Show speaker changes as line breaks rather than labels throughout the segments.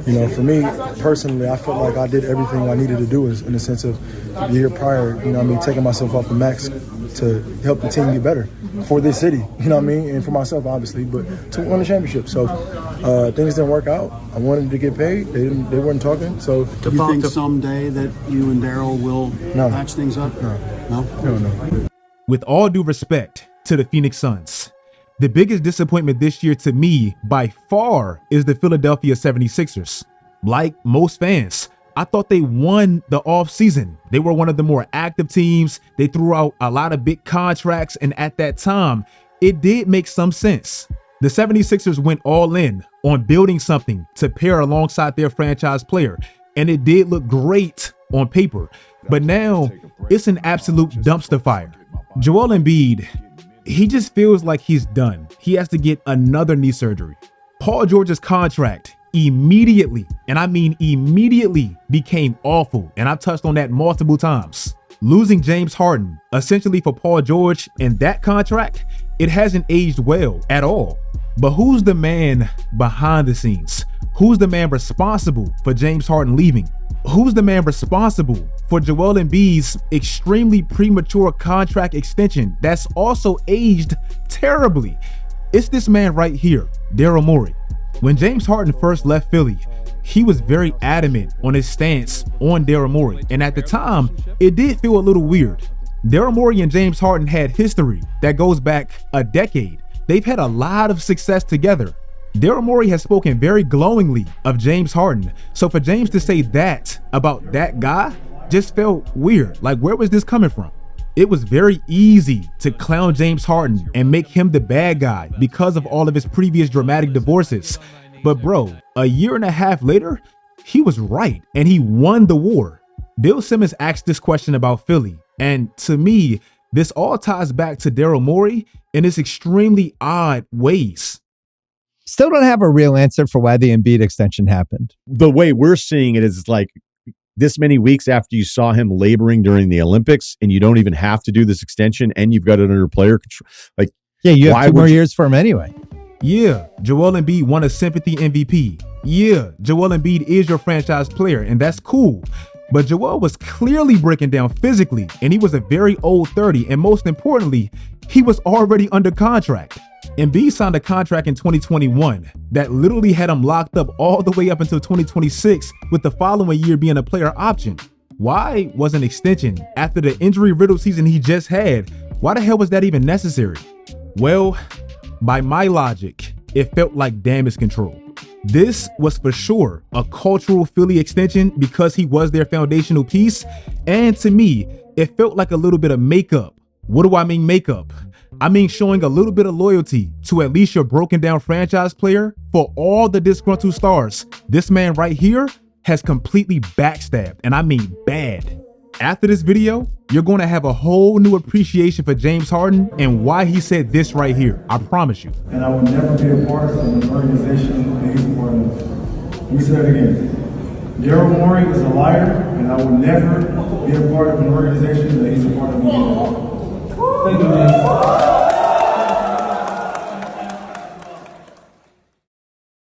You know, for me personally, I felt like I did everything I needed to do in the sense of the year prior, you know what I mean, taking myself off the max to help the team get better for this city, you know what I mean, and for myself obviously, but to win the championship. So things didn't work out. I wanted to get paid. They weren't talking. So
do you think someday that you and Daryl will patch things up?
No.
With all due respect to the Phoenix Suns, the biggest disappointment this year to me by far is the Philadelphia 76ers. Like most fans, I thought they won the offseason. They were one of the more active teams. They threw out a lot of big contracts, and at that time, it did make some sense. The 76ers went all in on building something to pair alongside their franchise player, and it did look great on paper. But now, it's an absolute dumpster fire. Joel Embiid, he just feels like he's done. He has to get another knee surgery. Paul George's contract immediately, and I mean immediately, became awful, and I've touched on that multiple times. Losing James Harden, essentially for Paul George, and that contract, it hasn't aged well at all. But who's the man behind the scenes? Who's the man responsible for James Harden leaving? Who's the man responsible for Joel Embiid's extremely premature contract extension that's also aged terribly? It's this man right here, Daryl Morey. When James Harden first left Philly, he was very adamant on his stance on Daryl Morey, and at the time, it did feel a little weird. Daryl Morey and James Harden had history that goes back a decade. They've had a lot of success together. Daryl Morey has spoken very glowingly of James Harden, so for James to say that about that guy just felt weird. Like, where was this coming from? It was very easy to clown James Harden and make him the bad guy because of all of his previous dramatic divorces. But bro, a year and a half later, he was right and he won the war. Bill Simmons asked this question about Philly, and to me, this all ties back to Daryl Morey in its extremely odd ways.
Still don't have a real answer for why the Embiid extension happened.
The way we're seeing it is like this many weeks after you saw him laboring during the Olympics, and you don't even have to do this extension, and you've got it under player control. Like,
yeah, you have 2 more years for him anyway.
Yeah, Joel Embiid won a sympathy MVP. Yeah, Joel Embiid is your franchise player, and that's cool. But Joel was clearly breaking down physically, and he was a very old 30, and most importantly, he was already under contract. Embiid signed a contract in 2021 that literally had him locked up all the way up until 2026, with the following year being a player option. Why was an extension after the injury-riddled season he just had? Why the hell was that even necessary? Well, by my logic, it felt like damage control. This was for sure a cultural Philly extension because he was their foundational piece, and to me, it felt like a little bit of makeup. What do I mean makeup? I mean showing a little bit of loyalty to at least your broken down franchise player. For all the disgruntled stars, this man right here has completely backstabbed, and I mean bad. After this video, you're going to have a whole new appreciation for James Harden and why he said this right here. I promise you.
And I will never be a part of an organization that he's a part of. Let me say that again. Daryl Morey is a liar, and I will never be a part of an organization that he's a part of again. Thank you, man.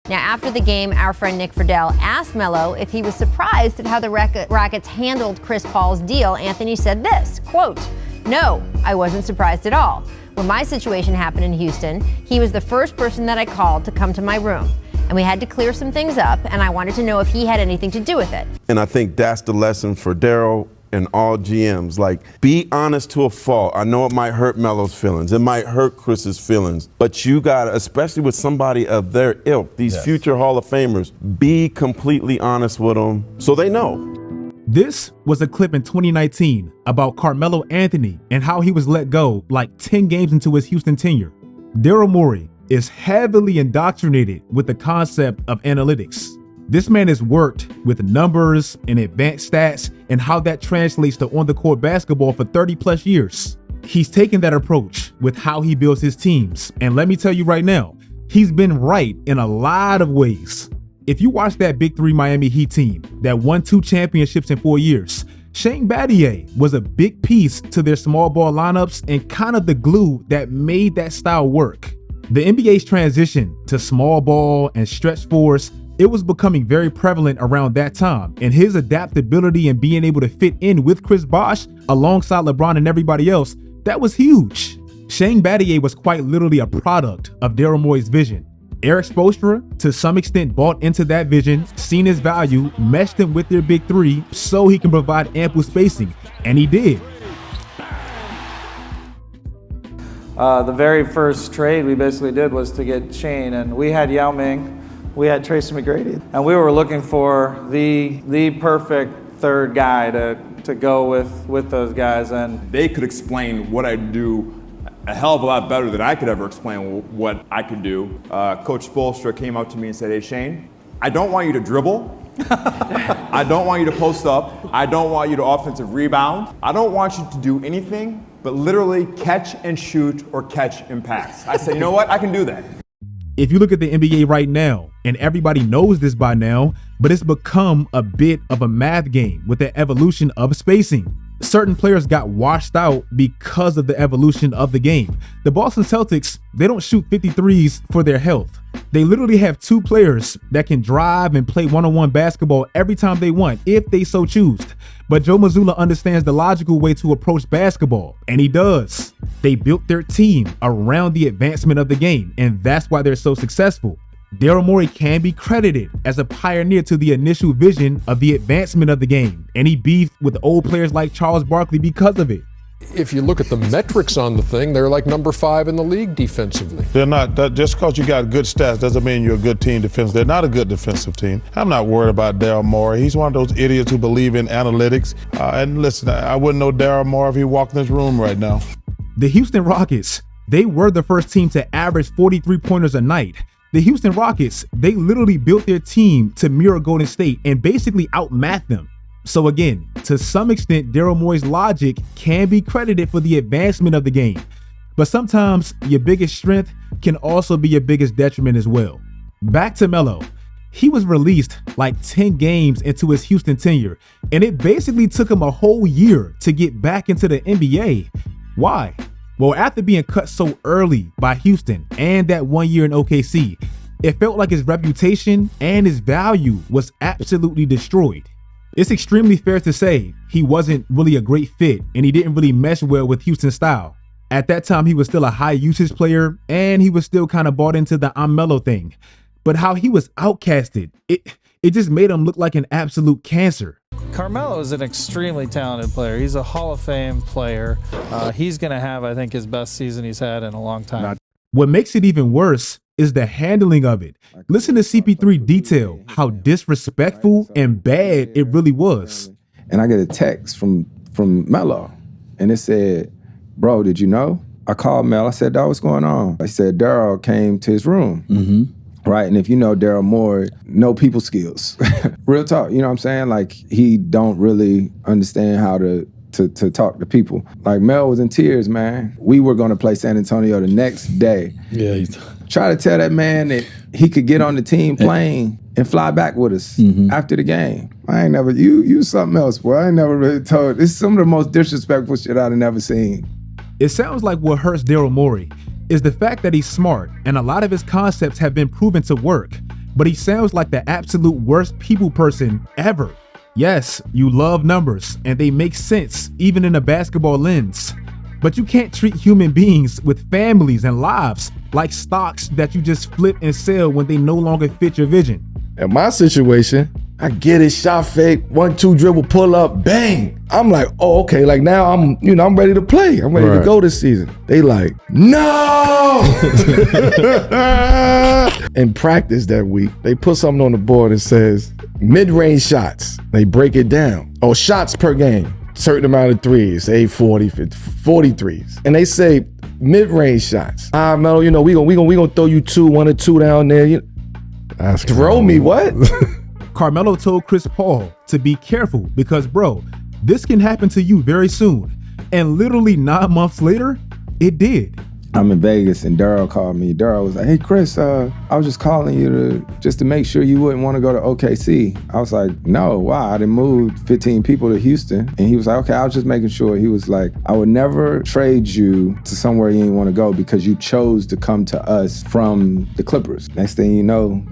Now, after the game, our friend Nick Friedel asked Melo if he was surprised at how the Rockets handled Chris Paul's deal. Anthony said this, quote, "No, I wasn't surprised at all. When my situation happened in Houston, he was the first person that I called to come to my room. And we had to clear some things up, and I wanted to know if he had anything to do with it."
And I think that's the lesson for Daryl and all GMs. Like, be honest to a fault. I know it might hurt Melo's feelings. It might hurt Chris's feelings. But you got to, especially with somebody of their ilk, these future Hall of Famers, be completely honest with them so they know.
This was a clip in 2019 about Carmelo Anthony and how he was let go like 10 games into his Houston tenure. Daryl Morey is heavily indoctrinated with the concept of analytics. This man has worked with numbers and advanced stats and how that translates to on-the-court basketball for 30 plus years. He's taken that approach with how he builds his teams. And let me tell you right now, he's been right in a lot of ways. If you watch that Big Three Miami Heat team that won 2 championships in 4 years, Shane Battier was a big piece to their small ball lineups and kind of the glue that made that style work. The NBA's transition to small ball and stretch fours It was becoming very prevalent around that time, and his adaptability and being able to fit in with Chris Bosh alongside LeBron and everybody else, that was huge. Shane Battier was quite literally a product of Daryl Morey's vision. Eric Spoelstra, to some extent, bought into that vision, seen his value, meshed him with their big three so he can provide ample spacing, and he did.
The very first trade we basically did was to get Shane, and we had Yao Ming, we had Tracy McGrady, and we were looking for the perfect third guy to go with those guys. And
they could explain what I do a hell of a lot better than I could ever explain what I could do. Coach Spoelstra came up to me and said, "Hey Shane, I don't want you to dribble. I don't want you to post up. I don't want you to offensive rebound. I don't want you to do anything but literally catch and shoot or catch and pass." I said, you know what? I can do that.
If you look at the NBA right now, and everybody knows this by now, but it's become a bit of a math game with the evolution of spacing. Certain players got washed out because of the evolution of the game. The Boston Celtics, they don't shoot 53s for their health. They literally have two players that can drive and play one-on-one basketball every time they want, if they so choose. But Joe Mazzulla understands the logical way to approach basketball, and he does. They built their team around the advancement of the game, and that's why they're so successful. Daryl Morey can be credited as a pioneer to the initial vision of the advancement of the game, and he beefed with old players like Charles Barkley because of it.
If you look at the metrics on the thing, they're like number 5 in the league defensively.
They're not. Just because you got good stats doesn't mean you're a good team defensively. They're not a good defensive team. I'm not worried about Daryl Morey. He's one of those idiots who believe in analytics. And listen, I wouldn't know Daryl Morey if he walked in this room right now.
The Houston Rockets, they were the first team to average 43 pointers a night. The Houston Rockets, they literally built their team to mirror Golden State and basically outmatched them. So again, to some extent, Daryl Morey's logic can be credited for the advancement of the game. But sometimes your biggest strength can also be your biggest detriment as well. Back to Melo. He was released like 10 games into his Houston tenure, and it basically took him a whole year to get back into the NBA. Why? Well, after being cut so early by Houston and that 1 year in OKC, it felt like his reputation and his value was absolutely destroyed. It's extremely fair to say he wasn't really a great fit and he didn't really mesh well with Houston's style. At that time, he was still a high usage player and he was still kind of bought into the I'm Melo thing. But how he was outcasted, it just made him look like an absolute cancer.
Carmelo is an extremely talented player. He's a Hall of Fame player. He's going to have, I think, his best season he's had in a long time.
What makes it even worse is the handling of it. Listen to CP3 detail how disrespectful and bad it really was.
And I get a text from Melo, and it said, "Bro, did you know?" I called Mel. I said, "Dawg, what's going on?" I said, "Daryl came to his room." Mm-hmm. Right, and if you know Daryl Morey, no people skills. Real talk, you know what I'm saying? Like, he don't really understand how to talk to people. Like, Mel was in tears, man. We were gonna play San Antonio the next day. Yeah. Try to tell that man that he could get on the team plane and fly back with us after the game. I ain't never, you something else, boy. I ain't never really told. It's some of the most disrespectful shit I've never seen.
It sounds like what hurts Daryl Morey is the fact that he's smart and a lot of his concepts have been proven to work, but he sounds like the absolute worst people person ever. Yes, you love numbers and they make sense even in a basketball lens, but you can't treat human beings with families and lives like stocks that you just flip and sell when they no longer fit your vision.
In my situation, I get it, shot fake, 1-2 dribble, pull up, bang. I'm like, oh, okay, like now I'm ready to play. I'm ready to go this season. They like, no! In practice that week, they put something on the board that says mid-range shots. They break it down. Oh, shots per game. Certain amount of threes, say 40, 50, 40 threes. And they say mid-range shots. Melo, we gonna throw you 1 or 2 down there. Throw me what?
Carmelo told Chris Paul to be careful because, bro, this can happen to you very soon. And literally 9 months later, it did.
I'm in Vegas and Daryl called me. Daryl was like, hey, Chris, I was just calling you just to make sure you wouldn't want to go to OKC. I was like, no, why? I done moved 15 people to Houston. And he was like, okay, I was just making sure. He was like, I would never trade you to somewhere you didn't want to go because you chose to come to us from the Clippers. Next thing you know,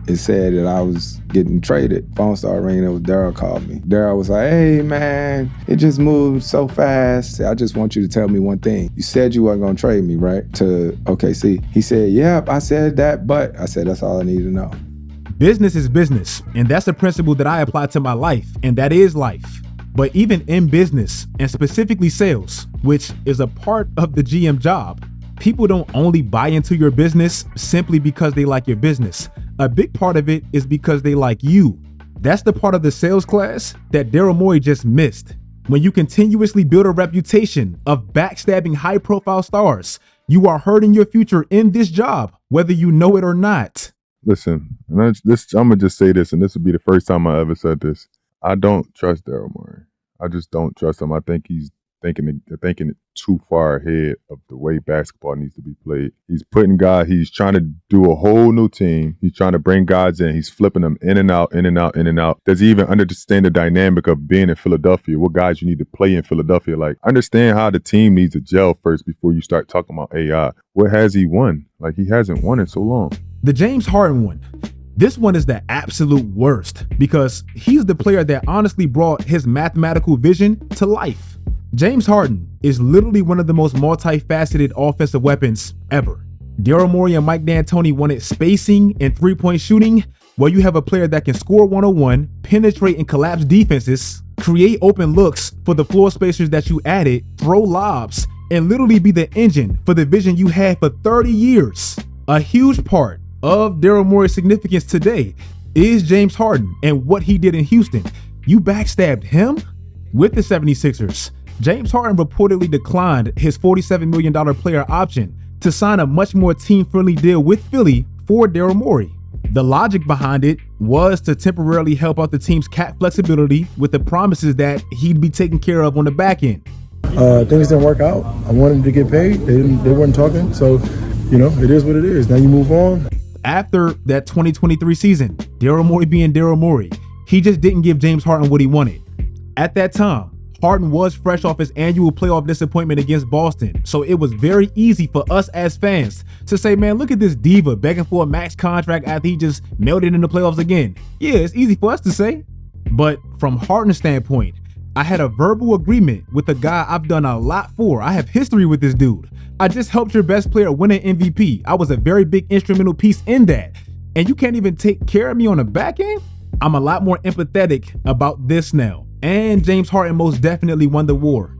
it said that I was getting traded. Phone started ringing. It was Daryl called me. Daryl was like, hey, man, it just moved so fast. I just want you to tell me one thing. You said you weren't going to trade me, right, to OKC. He said, yep, I said that, but I said, that's all I need to know.
Business is business, and that's a principle that I apply to my life, and that is life. But even in business, and specifically sales, which is a part of the GM job, people don't only buy into your business simply because they like your business. A big part of it is because they like you. That's the part of the sales class that Daryl Morey just missed. When you continuously build a reputation of backstabbing high-profile stars, you are hurting your future in this job, whether you know it or not.
Listen, I'm gonna just say this, and this will be the first time I ever said this. I don't trust Daryl Morey. I just don't trust him. I think he's thinking it too far ahead of the way basketball needs to be played. He's trying to do a whole new team. He's trying to bring guys in. He's flipping them in and out, in and out, in and out. Does he even understand the dynamic of being in Philadelphia? What guys you need to play in Philadelphia? Like, understand how the team needs to gel first before you start talking about AI. What has he won? Like, he hasn't won in so long.
The James Harden one. This one is the absolute worst because he's the player that honestly brought his mathematical vision to life. James Harden is literally one of the most multifaceted offensive weapons ever. Daryl Morey and Mike D'Antoni wanted spacing and three-point shooting. Well, you have a player that can score 101, penetrate and collapse defenses, create open looks for the floor spacers that you added, throw lobs, and literally be the engine for the vision you had for 30 years. A huge part of Daryl Morey's significance today is James Harden and what he did in Houston. You backstabbed him with the 76ers. James Harden reportedly declined his $47 million player option to sign a much more team-friendly deal with Philly for Daryl Morey. The logic behind it was to temporarily help out the team's cap flexibility with the promises that he'd be taken care of on the back end.
Things didn't work out. I wanted to get paid. They weren't talking. So, it is what it is. Now you move on.
After that 2023 season, Daryl Morey being Daryl Morey, he just didn't give James Harden what he wanted. At that time, Harden was fresh off his annual playoff disappointment against Boston, so it was very easy for us as fans to say, man, look at this diva begging for a max contract after he just melted in the playoffs again. Yeah, it's easy for us to say. But from Harden's standpoint, I had a verbal agreement with a guy I've done a lot for. I have history with this dude. I just helped your best player win an MVP. I was a very big instrumental piece in that. And you can't even take care of me on the back end? I'm a lot more empathetic about this now. And James Harden most definitely won the war.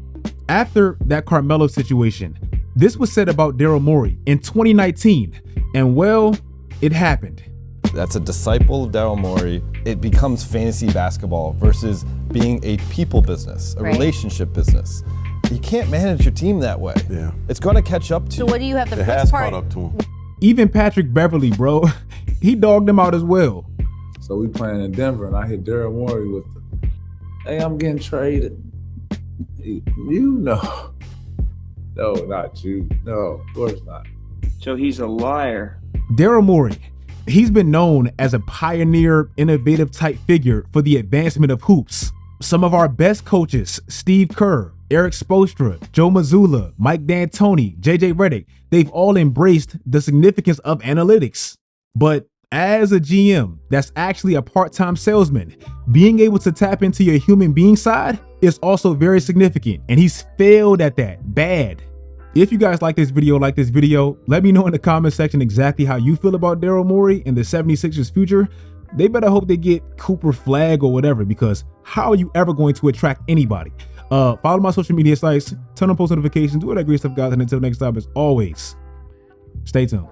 After that Carmelo situation, this was said about Daryl Morey in 2019. And well, it happened.
That's a disciple of Daryl Morey. It becomes fantasy basketball versus being a people business, a relationship business. You can't manage your team that way.
Yeah.
It's going to catch up to you.
So what do you have the
It
first
has
part?
caught up to him.
Even Patrick Beverly, bro, he dogged him out as well.
So we playing in Denver, and I hit Daryl Morey with the, hey, I'm getting traded. You know. No, not you. No, of course not.
So he's a liar.
Daryl Morey, he's been known as a pioneer, innovative type figure for the advancement of hoops. Some of our best coaches, Steve Kerr, Eric Spoelstra, Joe Mazzulla, Mike D'Antoni, JJ Redick, they've all embraced the significance of analytics. But as a GM that's actually a part-time salesman, being able to tap into your human being side is also very significant, and he's failed at that bad. If you guys like this video, let me know in the comment section exactly how you feel about Daryl Morey and the 76ers future. They better hope they get Cooper Flag or whatever, because how are you ever going to attract anybody? Follow my social media sites, turn on post notifications, do all that great stuff, guys, and until next time, as always, stay tuned.